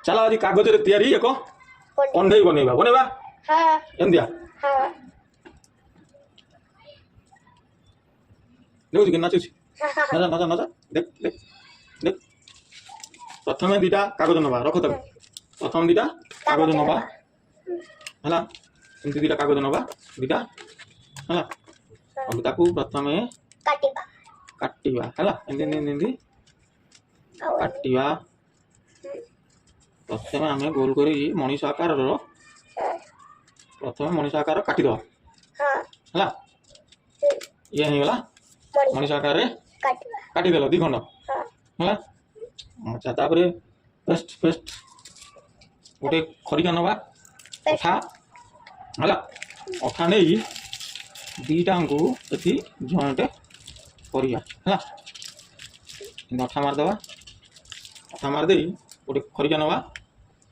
चला आज कागज तैयारी एक कंढे बनवा बनवा एमदिया देखुच कि नाचुच नाचा नाचा नाचा देख देख देख प्रथम दीटा कागज नवा रख तक प्रथम दीटा कागज नवा है एमती दीटा कागज नवा दीटा है ताकू प्रथम काटिवा है एमती काटिवा प्रथम आम गोल कर मनीष आकार प्रथम मनीष आकार काटिदेवा है ये होगा मनीष आकार काटिदेल दी खंड है अच्छा तापर पेस्ट पेस्ट गोटे खरिका नवा अठा है अठा नहीं दीटा को ये जॉइंट करिया है अठा मारदे अठा मारदे गोटे खरिका नवा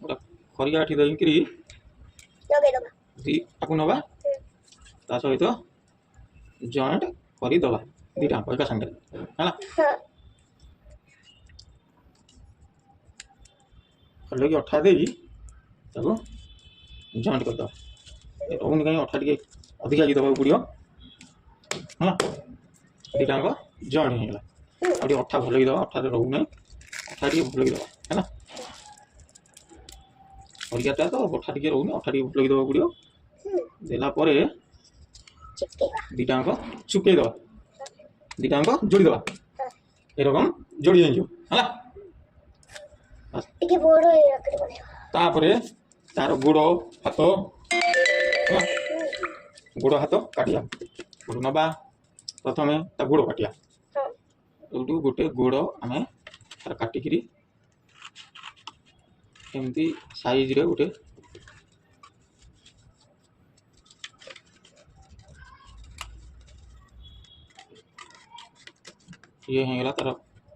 गोटे खरिका एठी देकरी ताकू नवा ता सहित जॉइंट करदे दीटा एक संगे है कि अठा दे जॉइंट करदे रोनी कहीं अठा टे अधिका दबा पड़ो है दीटा जॉइंट होगा और अठा भल दबा अठा रोना अठा टे भल दबा है खरिकाटा तो अठा टे रोनी अठा टे भल दबा पड़ो देलापर दीटा चुपे दबा दीटा जोड़ी दबा एरकम जोड़ी है तापर तार गोड़ हाथ गोड़ हाथ काटिया गोड़ नवा प्रथम गोड़ काटिया गोटे गोड़ आम काटिकी एमती साइज रे गोटे ये होगा तार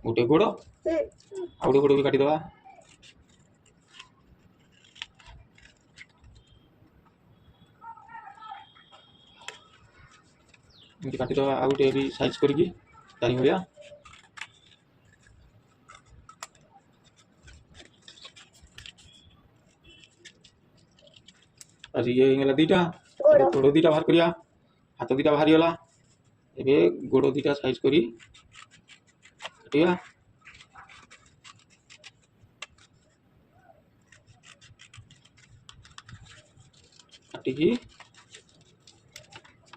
गोटे गोड़ आ गोटे गोड़ भी काटिदेवा एमती काटिदेवा आ गोटे भी साइज करी चारि भाया आज ये होगा दीटा गोड़ दीटा बाहर करिया हाथ दीटा बाहरी गला एबे गोड़ दीटा साइज करी काटिया काटिकी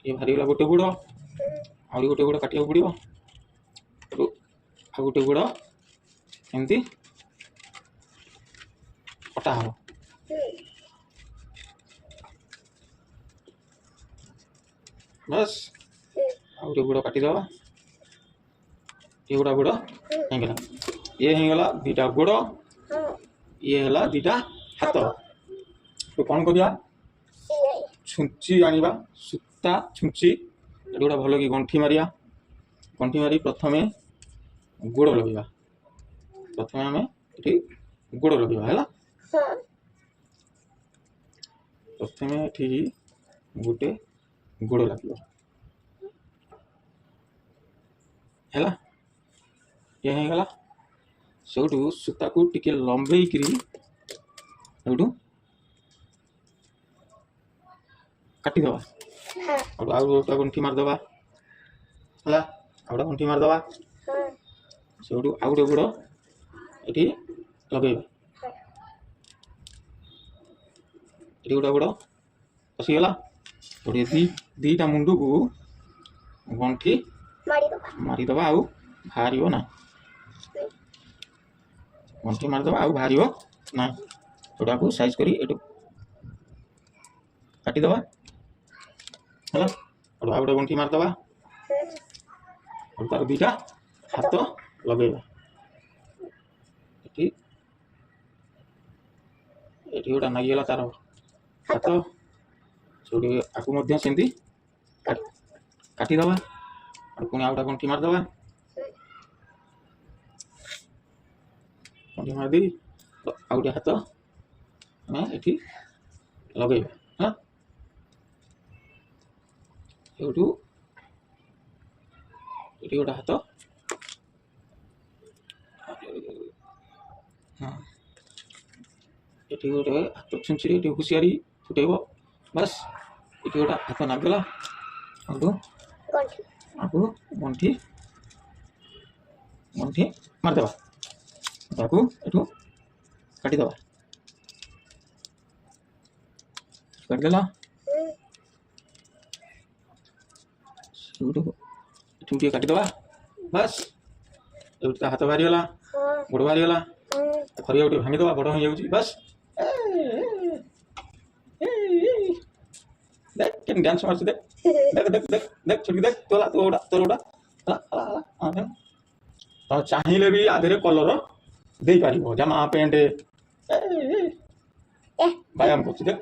ये बाहरी गला गोटे गोड़ आ गोटे गोड़ काटिया पड़ो आ गोटे गोड़ एमती कटा हम बस आ गोटे गोड़ काटिदेवा ये गोड़ा गोड़ होगा ये होगा दीटा गोड़ ये है दीटा हाथ तो कौन करिया छुंची आनिबा सूता छुंची गोटा भल कि गंठी मारिया गंठी मारी प्रथम गोड़ लगे प्रथम आम ये गोड़ लगे है प्रथम ये गोटे गोड़ लगे है ये होगा सेठू सूता को टिके लंबे सेठू काटिदेवा आ गोटे गंठी मारदे है गोटे गंठी मारदे सेठू आ गोटे गोड़ ये लगे ये गोटे गोड़ पशिगला गोटे दीटा मुंड को गंठी मारिदे आ बाहर ना गंठी मारिदे आ बाहर ना एटा को साइज करी काटिदे है आ गोटे गंठी मारिदे तार दीटा हाथ लगे ये गोटा नागिगला तार हाथ से आपको सेमती काटिदे पुणी आ गोटे गंठी मारिदे गंठी मारदी आ गोटे हाथ आम ये लगे हाँ एठू ये गोटे हाथ हाँ ଏଠି ଗୋଟେ ହାତ ଛୁଞ୍ଚିରେ ଏଠି ହୁସିଆରି ଫୁଟେଇବ ବାସ୍। ଏଠି ଗୋଟେ ହାତ ନାଗିଗଲା ଆଠୁ ଆକୁ ଗଣ୍ଠି ଗଣ୍ଠି ମାରିଦେବା। ତାକୁ ଏଠୁ କାଟିଦେବା। କାଟିଦେଲା ଏଠୁ ଟିକେ କାଟିଦେବା ବାସ୍। ଏଠି ତା ହାତ ବାହାରିଗଲା, ଗୋଡ଼ ବାହାରିଗଲା। ଖରିଆ ଗୋଟେ ଭାଙ୍ଗିଦେବା, ବଡ଼ ହେଇଯାଉଛି ବାସ୍। देख केन डांस मारछ देख देख देख देख देख छोटी देख तोला तोड़ा तोड़ा तो चाहिए भी आधे कलर दे पार जमा पेंट व्यायाम कर देख।